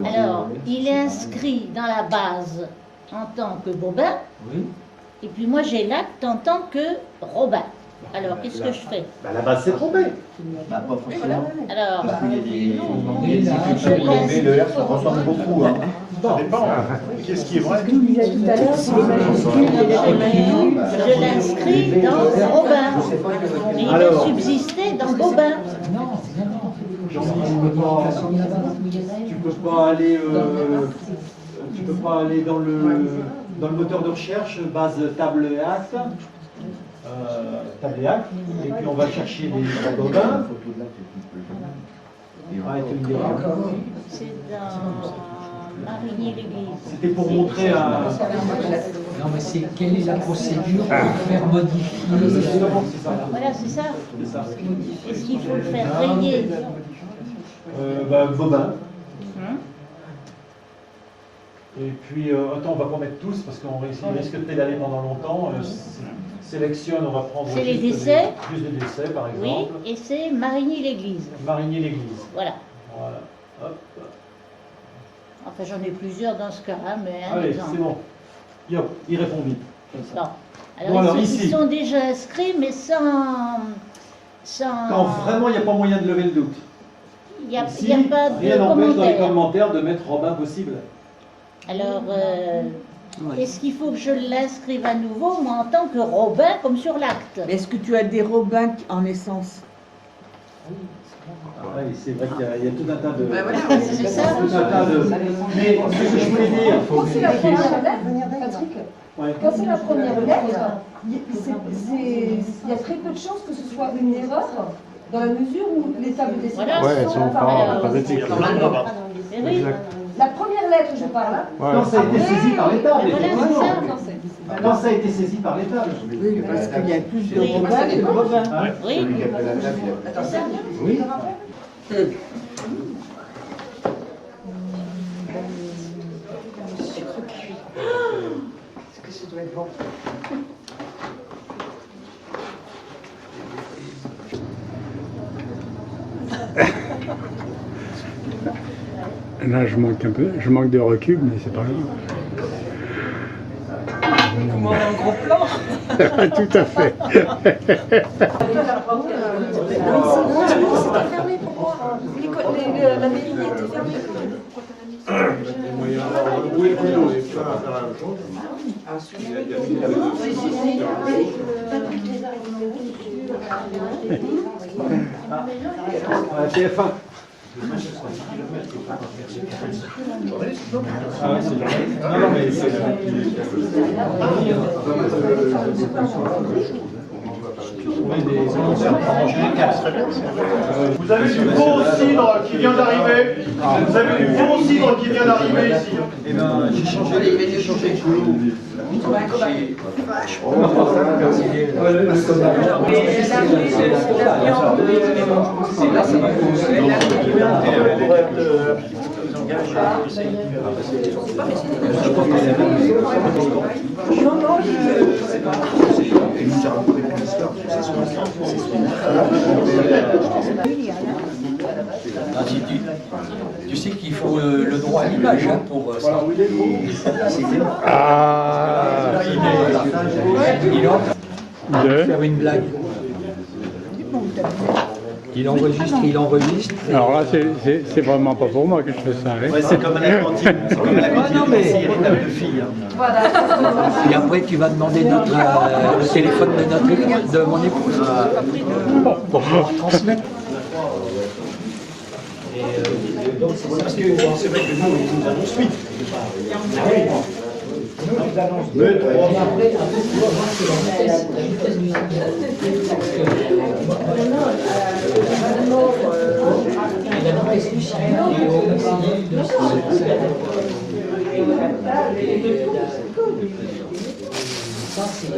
Alors, il est inscrit dans la base en tant que Bobin, Oui. et puis moi j'ai l'acte en tant que Robin. Alors, qu'est-ce que je fais? La base, c'est trompé. Bah, pas forcément. Alors, Parce qu'il y a des... je laisse... Le R, ça ressemble beaucoup. Hein. Ça dépend. Qu'est-ce qui est vrai? Tout à l'heure, c'est les majuscules et les minuscules. Je l'inscris dans Robin. Mais il va subsister dans Bobin. Tu peux pas aller, dans le moteur de recherche, base table et acte, et puis on va chercher les bobins. Ah, et tu me diras. C'est dans Marigny-l'Église. C'était pour montrer à... Non, mais c'est quelle est la procédure pour faire modifier Justement, c'est ça. Voilà, c'est ça. C'est ça. Est-ce qu'il faut le faire rayer? Bobin. Hein? Et puis, attends, on va pas mettre tous parce qu'on risque de pédaler pendant longtemps. Sélectionne, on va prendre C'est les juste décès. Plus de décès, par Oui, exemple. et c'est Marigny-l'Église. Marigny-l'Église. Voilà. Voilà. Hop. Enfin, j'en ai plusieurs dans ce cas-là, mais un Allez, exemple. c'est bon. Yo, il répond vite. Bon. Alors, Bon, alors, ils ici. sont déjà inscrits, mais sans... Quand vraiment il n'y a pas moyen de lever le doute. Il n'y a, Ici, il y a pas de rien n'empêche dans les commentaire. commentaires de mettre Robin possible. Alors, est-ce qu'il faut que je l'inscrive à nouveau, moi, en tant que Robin, comme sur l'acte? Mais est-ce que tu as des Robins en essence? Ah oui, c'est vrai qu'il y a tout un tas de... C'est ça. Tout un tas de... Mais ce que je voulais dire... Quand c'est la première lettre, Patrick, Ouais. quand c'est la première lettre, il y a très peu de chances que ce soit une erreur, dans la mesure où les tables des Voilà. Ouais, elles sont pas éthiques. Eh oui. La première lettre, je parle. Quand ça a été saisi par l'État, Mais voilà, effectivement. c'est ça. Quand ça a été saisi par l'État. Oui, parce qu'il y a plus de Oui. Robins que de Bobins. Oui. Oui. Là, je manque un peu, je manque de recul, mais c'est pas grave. Comment un gros plan? Tout à fait. C'était fermé pour moi. La mairie était fermée. Où est le couillon? Il faut faire la même chose. TF1. Ah ouais, c'est non, non, mais c'est... Vous avez du bon cidre qui vient d'arriver. Vous avez du bon cidre qui vient d'arriver ici. Eh ben, j'ai changé les changé. Tu sais qu'il faut le droit à l'image pour ça. Ah, Il est en train de de... faire une blague. Il enregistre. Alors là, c'est vraiment pas pour moi que je fais ça. Hein. Ouais, c'est comme à la cantine. C'est comme à la cantine. non, mais- Il y a des tables de filles. Hein. Et après, tu vas demander le téléphone de mon épouse pour pouvoir transmettre. Parce que c'est vrai que nous, ils nous annoncent 8. Mais trois.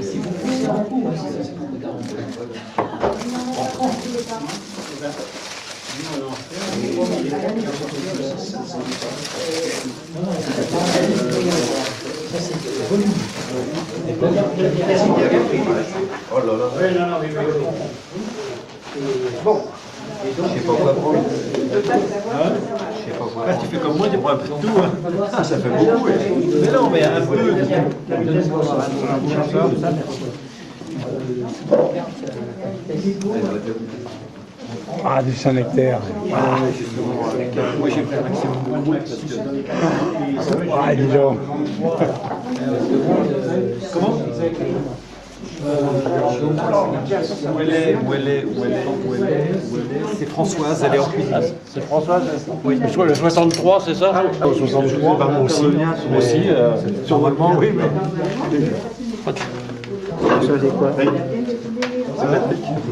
C'est beaucoup, c'est Oh là là. Bon. Je sais pas quoi prendre. Je sais pas quoi Après, tu fais comme moi, tu prends un peu de tout. Hein. Ah, ça fait beaucoup. Mais non, mais un peu. Ah, du Saint-Nectaire. Moi, j'ai pris un maximum de groupe parce que... Ah, dis donc. Comment où elle est C'est Françoise, elle est en cuisine. C'est Françoise. Oui. Le 63, c'est ça? Au 63, moi aussi. Moi aussi, normalement, oui, mais...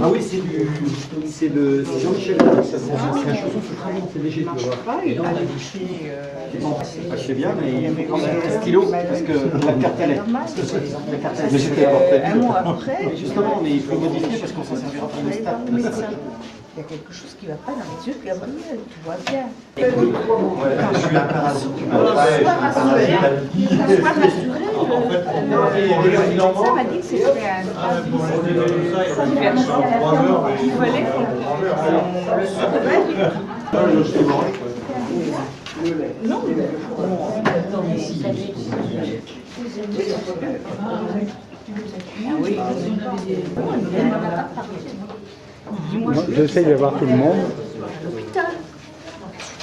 Ah oui, c'est Jean-Michel. C'est un chanson sur travail, c'est léger, tu vois. Et là, on a des je sais bien, mais il met quand même un stylo, parce que la carte elle est. Mais c'était un mois après. Justement, mais il faut modifier parce qu'on s'en servira pour le stade. Il y a quelque chose qui ne va pas dans les yeux, Gabriel, tu vois bien. Je suis un parasite. Sois rassuré, le médecin m'a dit que c'était un qu'il fallait le surveiller. Non, Moi, j'essaye de voir tout le monde.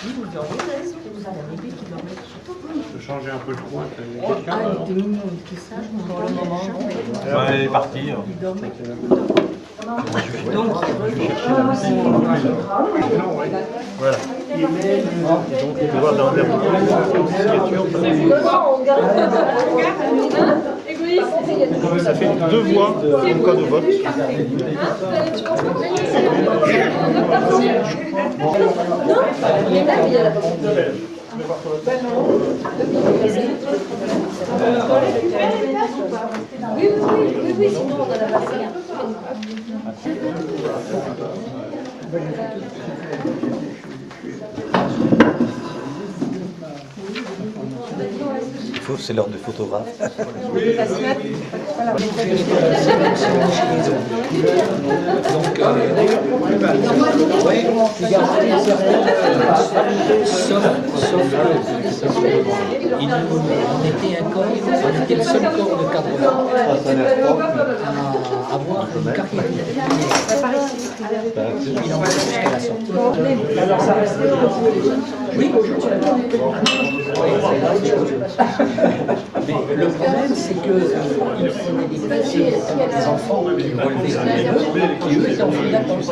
Je vais changer un peu le coin. Ah, il était mignon, il était sage, pour le moment. Elle est partie. Voilà. Donc, on peut voir dans la signature. Ça fait 2 voix en cas de vote. Oui, sinon on a la passer. C'est l'heure de photographe. On était un corps, on était le seul corps de cadre à avoir une carrière. Oui, mais le problème, c'est que il faut des enfants qui relevaient qui eux étaient en file d'attente.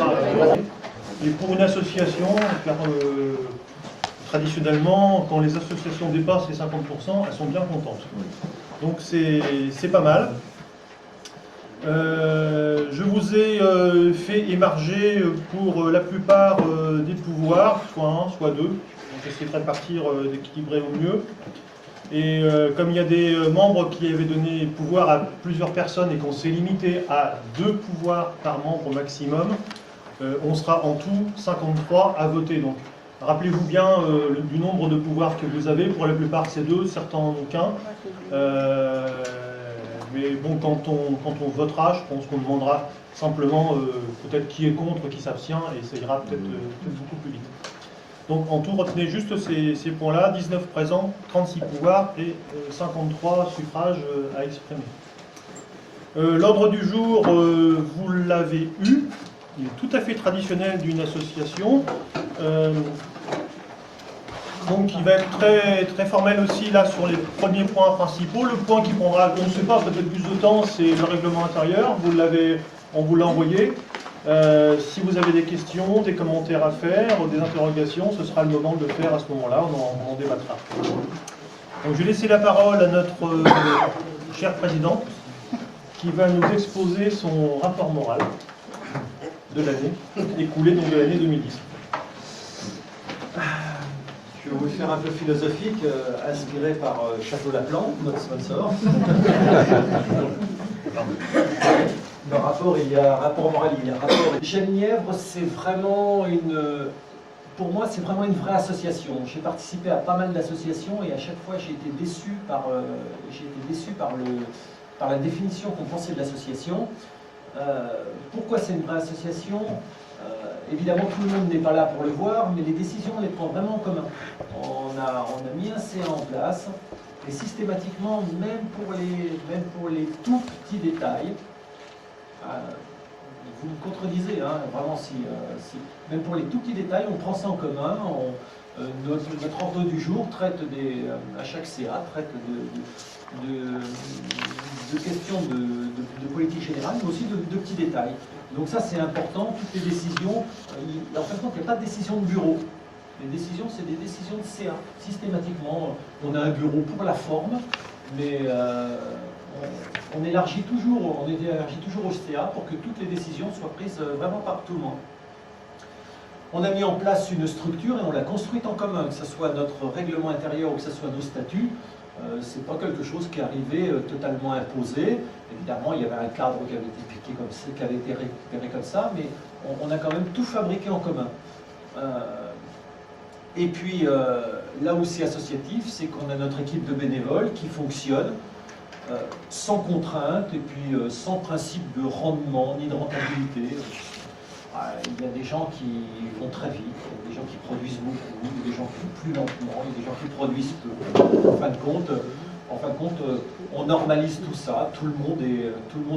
Et pour une association, car traditionnellement, quand les associations dépassent les 50%, elles sont bien contentes. Donc c'est pas mal. Je vous ai fait émarger pour la plupart des pouvoirs, soit 1, soit 2. J'essaie de répartir, d'équilibrer au mieux. Et comme il y a des membres qui avaient donné pouvoir à plusieurs personnes et qu'on s'est limité à 2 pouvoirs par membre maximum, on sera en tout 53 à voter. Donc rappelez-vous bien du nombre de pouvoirs que vous avez. Pour la plupart c'est 2, certains n'en ont qu'un. Mais bon, quand on votera, je pense qu'on demandera simplement peut-être qui est contre, qui s'abstient, et ça ira peut-être beaucoup plus vite. Donc en tout, retenez juste ces points-là, 19 présents, 36 pouvoirs et 53 suffrages à exprimer. L'ordre du jour, vous l'avez eu, il est tout à fait traditionnel d'une association. Donc il va être très, très formel aussi là sur les premiers points principaux. Le point qui prendra, on ne sait pas, peut-être plus de temps, c'est le règlement intérieur. On vous l'a envoyé. Si vous avez des questions, des commentaires à faire, des interrogations, ce sera le moment de le faire à ce moment-là, on en débattra. Donc je vais laisser la parole à notre cher président qui va nous exposer son rapport moral de l'année écoulée, donc de l'année 2010. Je vais vous faire un peu philosophique, inspiré par Château Laplan, notre sponsor. Le rapport, il y a rapport moral, il y a rapport. Genièvre, c'est vraiment pour moi, c'est vraiment une vraie association. J'ai participé à pas mal d'associations et à chaque fois, j'ai été déçu par la définition qu'on pensait de l'association. Pourquoi c'est une vraie association? Évidemment, tout le monde n'est pas là pour le voir, mais les décisions, on les prend vraiment en commun. On a mis un CA en place, et systématiquement, même pour les tout petits détails, vous me contredisez, hein, vraiment, même pour les tout petits détails, on prend ça en commun. Notre ordre du jour traite à chaque CA, traite de questions de politique générale, mais aussi de petits détails. Donc ça, c'est important. Toutes les décisions, en fait, il n'y a pas de décision de bureau. Les décisions, c'est des décisions de CA. Systématiquement, on a un bureau pour la forme, mais on élargit toujours au CA pour que toutes les décisions soient prises vraiment par tout le monde. On a mis en place une structure et on l'a construite en commun, que ce soit notre règlement intérieur ou que ce soit nos statuts. C'est pas quelque chose qui est arrivé totalement imposé. Évidemment, il y avait un cadre qui avait été piqué comme ça, qui avait été récupéré comme ça, mais on a quand même tout fabriqué en commun. Et puis, là où c'est associatif, c'est qu'on a notre équipe de bénévoles qui fonctionne sans contrainte et puis sans principe de rendement ni de rentabilité. Il y a des gens qui vont très vite, il y a des gens qui produisent beaucoup, il y a des gens qui vont plus lentement, il y a des gens qui produisent peu. En fin de compte, on normalise tout ça, tout le monde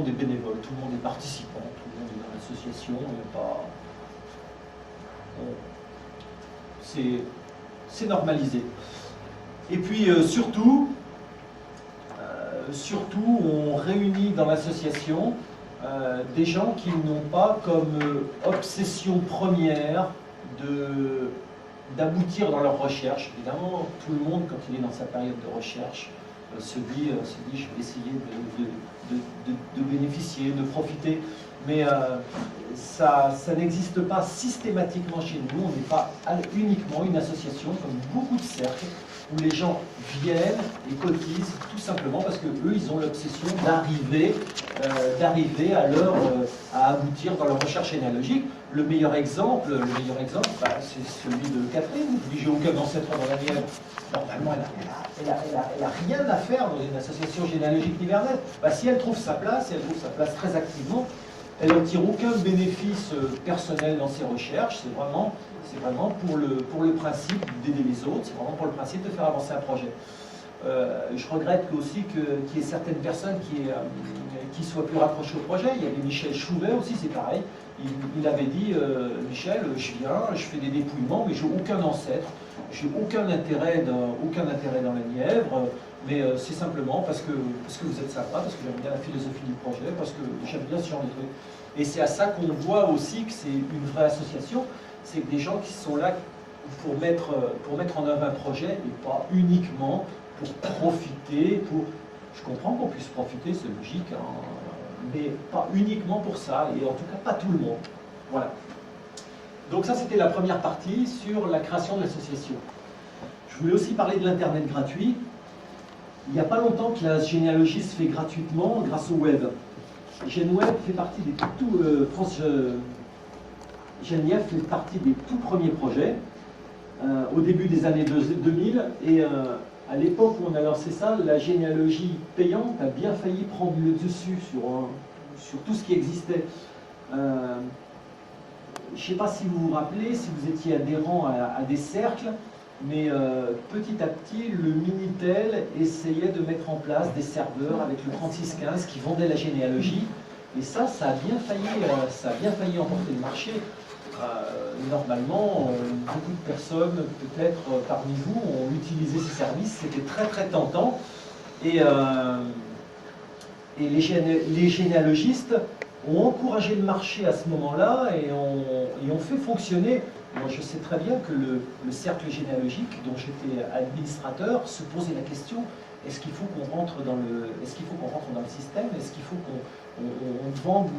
est bénévole, tout le monde est participant, tout le monde est dans l'association, c'est normalisé. Et puis surtout, on réunit dans l'association des gens qui n'ont pas comme obsession première d'aboutir dans leur recherche. Évidemment, tout le monde, quand il est dans sa période de recherche, se dit je vais essayer de bénéficier, de profiter. Mais ça n'existe pas systématiquement chez nous. On n'est pas uniquement une association, comme beaucoup de cercles, où les gens viennent et cotisent tout simplement parce que eux, ils ont l'obsession d'arriver à aboutir dans leur recherche généalogique. Le meilleur exemple, c'est celui de Catherine, qui dit j'ai aucun ancêtre dans la mienne. Normalement, elle n'a rien à faire dans une association généalogique nivernais. Si elle trouve sa place, et elle trouve sa place très activement, elle n'en tire aucun bénéfice personnel dans ses recherches, c'est vraiment pour le principe d'aider les autres, c'est vraiment pour le principe de faire avancer un projet. Je regrette aussi qu'il y ait certaines personnes qui soient plus rapprochées au projet. Il y avait Michel Chouvet aussi, c'est pareil. Il avait dit, Michel, je viens, je fais des dépouillements, mais je n'ai aucun ancêtre, je n'ai aucun intérêt dans la Nièvre, mais c'est simplement parce que vous êtes sympa, parce que j'aime bien la philosophie du projet, parce que j'aime bien ce genre de trucs. Et c'est à ça qu'on voit aussi que c'est une vraie association, c'est des gens qui sont là pour mettre en œuvre un projet et pas uniquement pour profiter, je comprends qu'on puisse profiter, c'est logique, hein, mais pas uniquement pour ça, et en tout cas pas tout le monde. Voilà. Donc ça, c'était la première partie sur la création de l'association. Je voulais aussi parler de l'Internet gratuit. Il n'y a pas longtemps que la généalogie se fait gratuitement grâce au web. GenWeb fait partie des GenIF fait partie des tout premiers projets au début des années 2000, et à l'époque où on a lancé ça, la généalogie payante a bien failli prendre le dessus sur tout ce qui existait. Je ne sais pas si vous vous rappelez, si vous étiez adhérent à des cercles, mais petit à petit, le Minitel essayait de mettre en place des serveurs avec le 3615 qui vendait la généalogie, et ça a bien failli emporter le marché. Normalement, beaucoup de personnes, peut-être parmi vous, ont utilisé ces services, c'était très très tentant, et les généalogistes ont encouragé le marché à ce moment-là et ont fait fonctionner. Moi, je sais très bien que le cercle généalogique dont j'étais administrateur se posait la question: est-ce qu'il faut qu'on rentre dans le système? Est-ce qu'il faut qu'on vende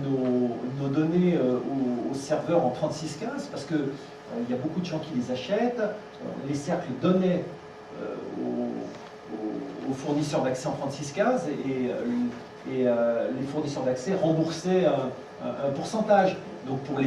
nos données aux serveurs en 3615? Parce que il y a beaucoup de gens qui les achètent. Les cercles donnaient aux fournisseurs d'accès en 3615 et les fournisseurs d'accès remboursaient un pourcentage. Donc pour les